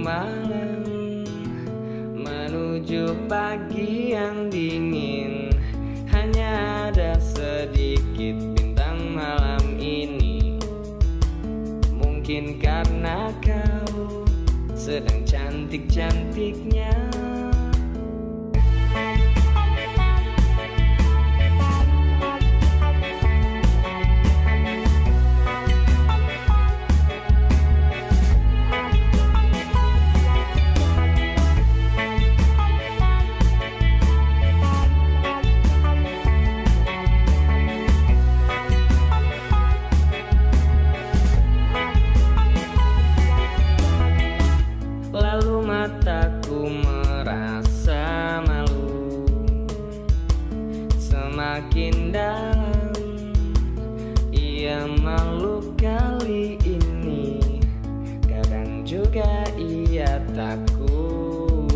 malam menuju pagi yang dingin. Hanya ada sedikit bintang malam ini. Mungkin karena kau sedang cantik-cantiknya. Lalu mataku merasa malu, semakin dalam ia malu kali ini. Kadang juga ia takut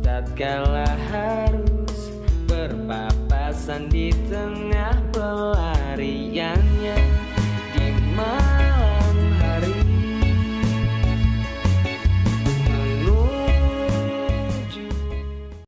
tatkala harus berpapasan di tengah